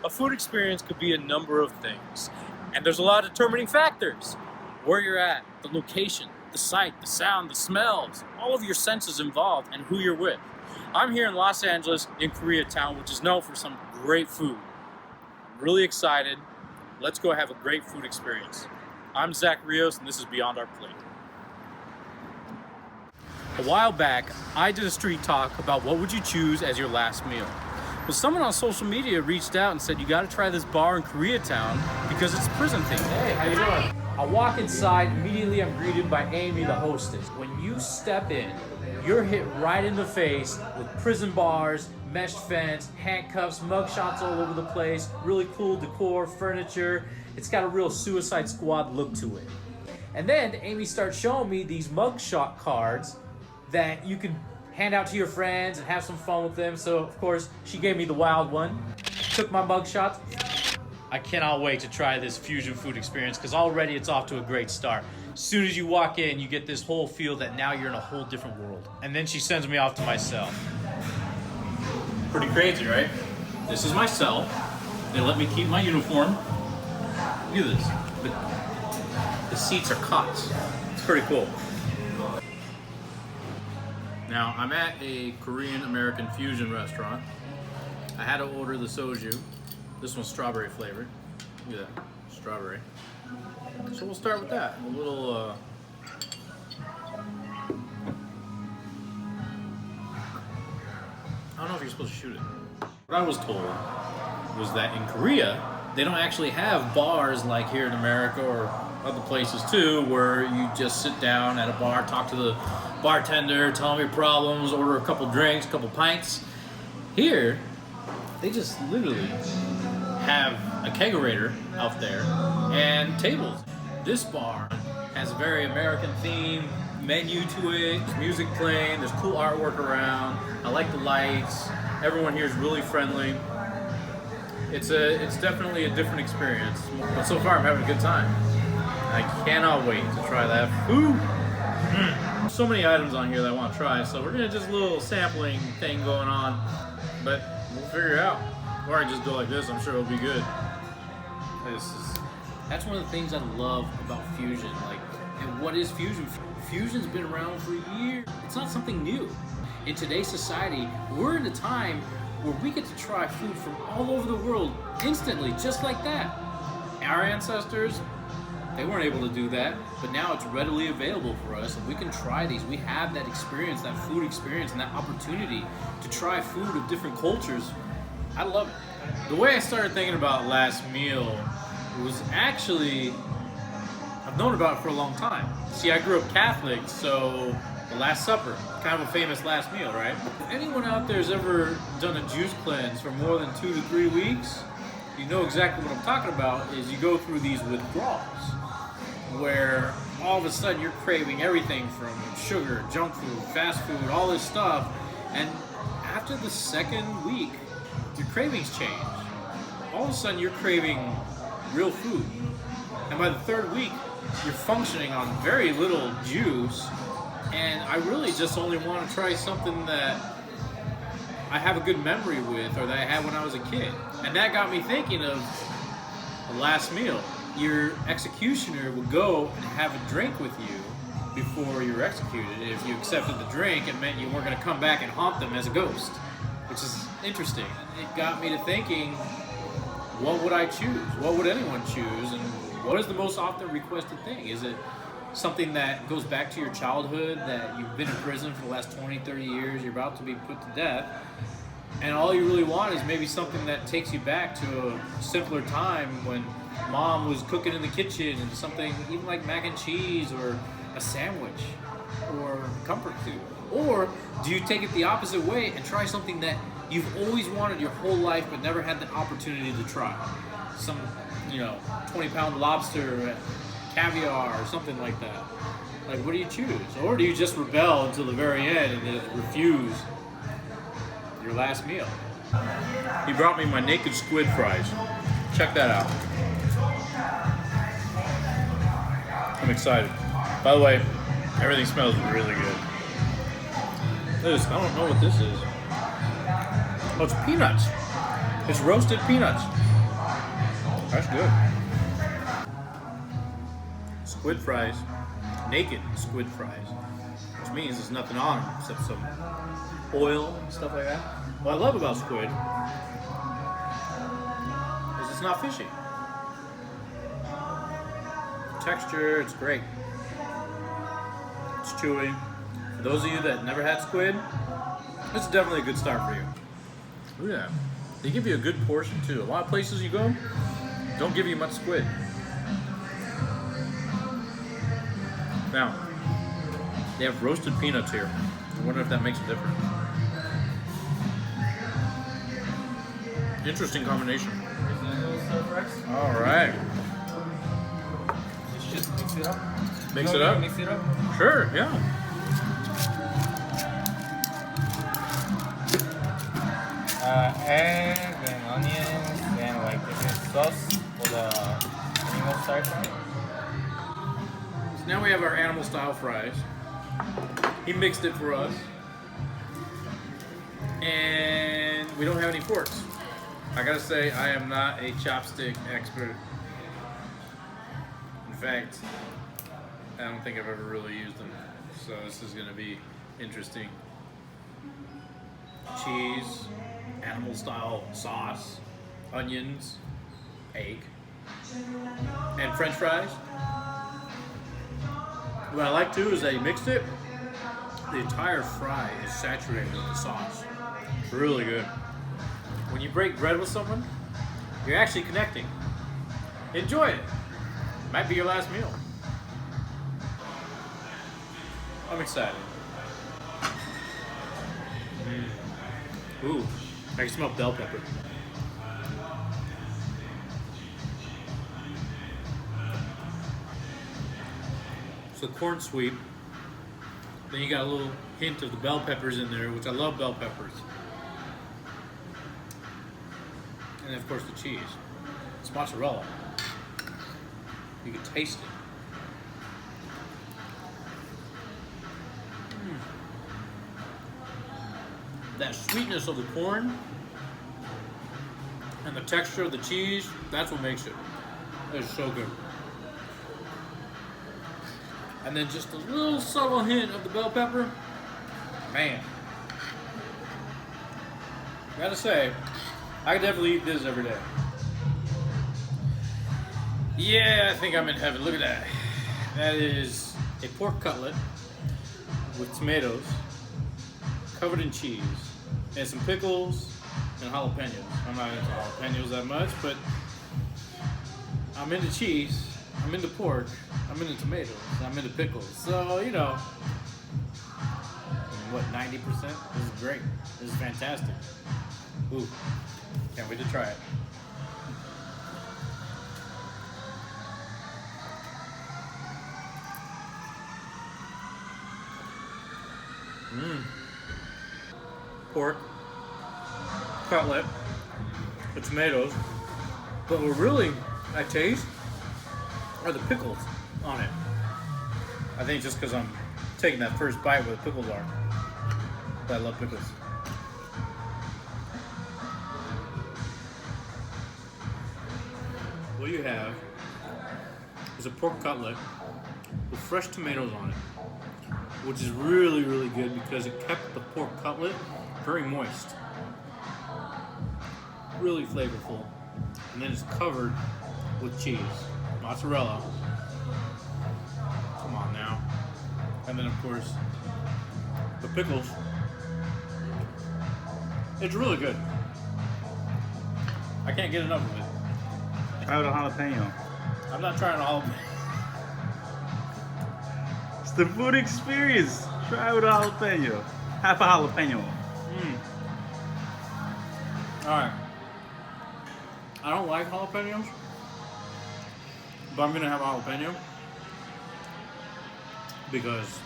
A food experience could be a number of things, and there's a lot of determining factors. Where you're at, the location, the sight, the sound, the smells, all of your senses involved, and who you're with. I'm here in Los Angeles in Koreatown, which is known for some great food. I'm really excited. Let's go have a great food experience. I'm Zach Rios, and this is Beyond Our Plate. A while back, I did a street talk about what would you choose as your last meal. Well, someone on social media reached out and said, you gotta try this bar in Koreatown because it's prison themed. Hey, how you doing? I walk inside, immediately I'm greeted by Amy, the hostess. When you step in, you're hit right in the face with prison bars, mesh fence, handcuffs, mugshots all over the place, really cool decor, furniture. It's got a real Suicide Squad look to it. And then Amy starts showing me these mugshot cards that you can hand out to your friends and have some fun with them. So of course she gave me the wild one, took my mugshot. I cannot wait to try this fusion food experience because already it's off to a great start. As soon as you walk in, you get this whole feel that now you're in a whole different world. And then she sends me off to my cell. Pretty crazy, right? This is my cell. They let me keep my uniform. Look at this. The seats are cots. It's pretty cool. Now, I'm at a Korean-American fusion restaurant. I had to order the soju. This one's strawberry flavored. Look at that, strawberry. So we'll start with that. A little, I don't know if you're supposed to shoot it. What I was told was that in Korea, they don't actually have bars like here in America or other places too, where you just sit down at a bar, talk to the bartender, tell them your problems, order a couple drinks, a couple pints. Here, they just literally have a kegerator out there and tables. This bar has a very American theme, menu to it, there's music playing, there's cool artwork around. I like the lights. Everyone here is really friendly. It's definitely a different experience, but so far I'm having a good time. I cannot wait to try that food. So many items on here that I want to try, so we're gonna just a little sampling thing going on, but we'll figure it out. Or I just go like this, I'm sure it'll be good. That's one of the things I love about fusion. Like, and what is fusion? Fusion's been around for years. It's not something new. In today's society, we're in a time where we get to try food from all over the world instantly, just like that. Our ancestors, they weren't able to do that, but now it's readily available for us and we can try these. We have that experience, that food experience, and that opportunity to try food of different cultures. I love it. The way I started thinking about last meal was actually, I've known about it for a long time. See, I grew up Catholic, so the Last Supper, kind of a famous last meal, right? If anyone out there has ever done a juice cleanse for more than 2 to 3 weeks, you know exactly what I'm talking about. Is you go through these withdrawals where all of a sudden you're craving everything from sugar, junk food, fast food, all this stuff, and after the second week, your cravings change. All of a sudden you're craving real food, and by the third week, you're functioning on very little juice, and I really just only want to try something that I have a good memory with, or that I had when I was a kid. And that got me thinking of the last meal. Your executioner would go and have a drink with you before you were executed. If you accepted the drink, it meant you weren't going to come back and haunt them as a ghost, which is interesting. It got me to thinking, what would I choose? What would anyone choose? And what is the most often requested thing? Is it something that goes back to your childhood, that you've been in prison for the last 20, 30 years, you're about to be put to death, and all you really want is maybe something that takes you back to a simpler time when mom was cooking in the kitchen, and something even like mac and cheese or a sandwich or comfort food? Or do you take it the opposite way and try something that you've always wanted your whole life but never had the opportunity to try? Some, 20-pound lobster, caviar, or something like that. Like, what do you choose? Or do you just rebel until the very end and then refuse your last meal? He brought me my naked squid fries. Check that out. I'm excited. By the way, everything smells really good. This, I don't know what this is. Oh, it's peanuts. It's roasted peanuts. That's good. Squid fries, naked squid fries, which means there's nothing on them except some oil and stuff like that. What I love about squid is it's not fishy. Texture, it's great. It's chewy. For those of you that never had squid, this is definitely a good start for you. Look at that. They give you a good portion too. A lot of places you go don't give you much squid. Now, they have roasted peanuts here. I wonder if that makes a difference. Interesting combination. All right. Just mix it up. Mix it up? Mix it up. Sure, yeah. Egg and onions and like different sauce for the animal style fry. So now we have our animal style fries. He mixed it for us. And we don't have any forks. I gotta say, I am not a chopstick expert. In fact, I don't think I've ever really used them. So this is gonna be interesting. Cheese, animal style sauce, onions, egg, and French fries. What I like too is they mixed it. The entire fry is saturated with the sauce. It's really good. When you break bread with someone, you're actually connecting. Enjoy it. Might be your last meal. I'm excited. Ooh, I can smell bell pepper. So corn sweep. Then you got a little hint of the bell peppers in there, which I love bell peppers. And of course the cheese. It's mozzarella. You can taste it. That sweetness of the corn and the texture of the cheese, that's what makes it. It's so good. And then just a little subtle hint of the bell pepper. Man. Gotta say, I could definitely eat this every day. Yeah, I think I'm in heaven. Look at that. That is a pork cutlet with tomatoes covered in cheese and some pickles and jalapenos. I'm not into jalapenos that much, but I'm into cheese, I'm into pork, I'm into tomatoes, I'm into pickles. So, you know, what, 90%? This is great. This is fantastic. Ooh, can't wait to try it. Pork, cutlet, the tomatoes, but what really I taste are the pickles on it. I think just because I'm taking that first bite where the pickles are. But I love pickles. What you have is a pork cutlet with fresh tomatoes on it, which is really, really good because it kept the pork cutlet very moist, really flavorful, and then it's covered with cheese, mozzarella. Come on now. And then of course, the pickles. It's really good. I can't get enough of it. Try the jalapeno. I'm not trying all of it. It's the food experience. Try with a jalapeno. Half a jalapeno. Alright. I don't like jalapenos, but I'm gonna have a jalapeno because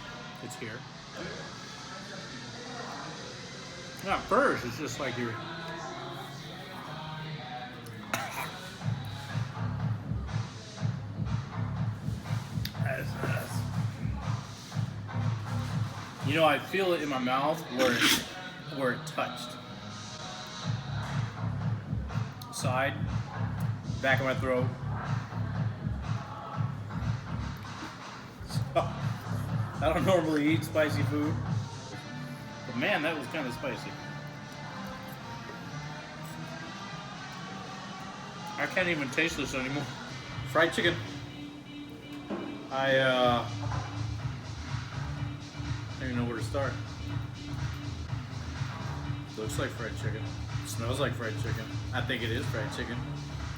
it's here. Not first, it's just like you're. You know, I feel it in my mouth where it touched. Side, back of my throat. I don't normally eat spicy food, but man, that was kind of spicy. I can't even taste this anymore. Fried chicken. I don't even know where to start. Looks like fried chicken. Smells like fried chicken. I think it is fried chicken.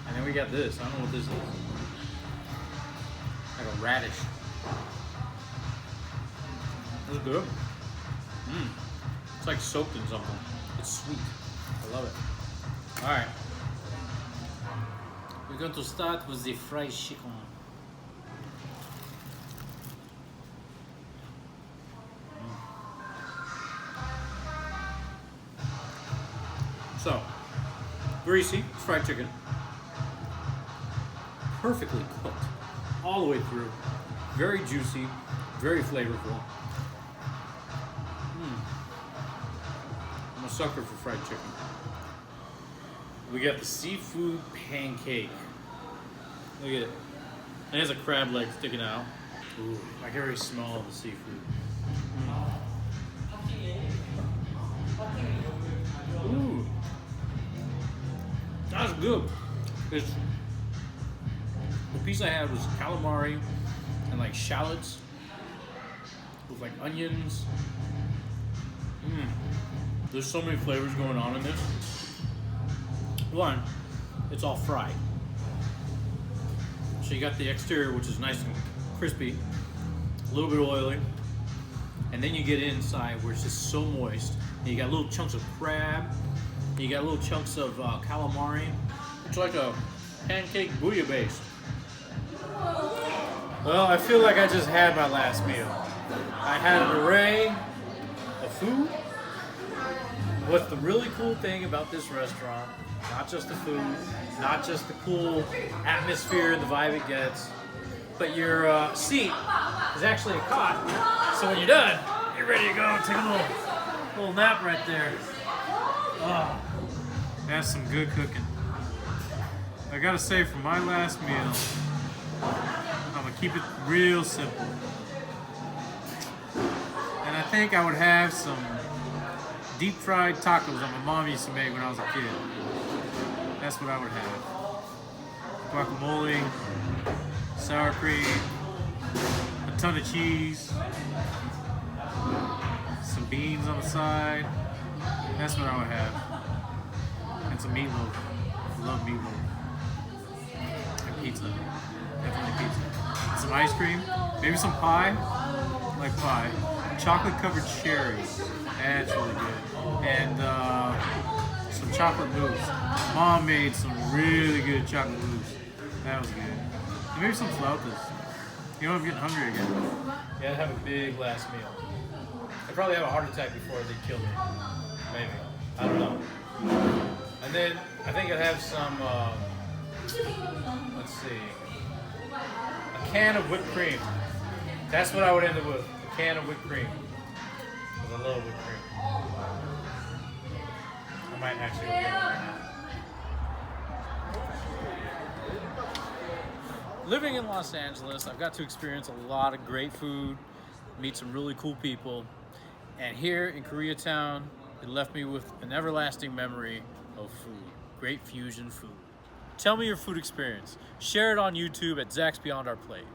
And then we got this. I don't know what this is. Like a radish. It's good. It's like soaked in something. It's sweet. I love it. All right. We're going to start with the fried chicken. So, greasy fried chicken. Perfectly cooked. All the way through. Very juicy. Very flavorful. I'm a sucker for fried chicken. We got the seafood pancake. Look at it. It has a crab leg sticking out. Ooh, I can already smell the seafood. Ooh. That's good. The piece I had was calamari and like shallots with like onions. There's so many flavors going on in this. One, it's all fried. So you got the exterior, which is nice and crispy, a little bit oily, and then you get inside where it's just so moist. And you got little chunks of crab, and you got little chunks of calamari. It's like a pancake bouillabaisse. Well, I feel like I just had my last meal. I had an array of food. What's the really cool thing about this restaurant, not just the food, not just the cool atmosphere and the vibe it gets, but your seat is actually a cot. So when you're done, you're ready to go take a little nap right there. Oh, that's some good cooking. I gotta say, for my last meal, I'm gonna keep it real simple. And I think I would have some deep fried tacos that my mom used to make when I was a kid. That's what I would have. Guacamole, sour cream, a ton of cheese, some beans on the side. That's what I would have. And some meatloaf. I love meatloaf. And pizza. Definitely pizza. Some ice cream. Maybe some pie. I like pie. Chocolate covered cherry. That's really good. And some chocolate mousse. Mom made some really good chocolate mousse. That was good. And maybe some flautas. You know, I'm getting hungry again. Yeah, I'd have a big last meal. I'd probably have a heart attack before they kill me. Maybe. I don't know. And then I think I'd have some, let's see, a can of whipped cream. That's what I would end up with. A can of whipped cream. Because I love whipped cream. I might actually go get it right now. Living in Los Angeles, I've got to experience a lot of great food, meet some really cool people, and here in Koreatown, it left me with an everlasting memory of food, great fusion food. Tell me your food experience. Share it on YouTube at Zach's Beyond Our Plate.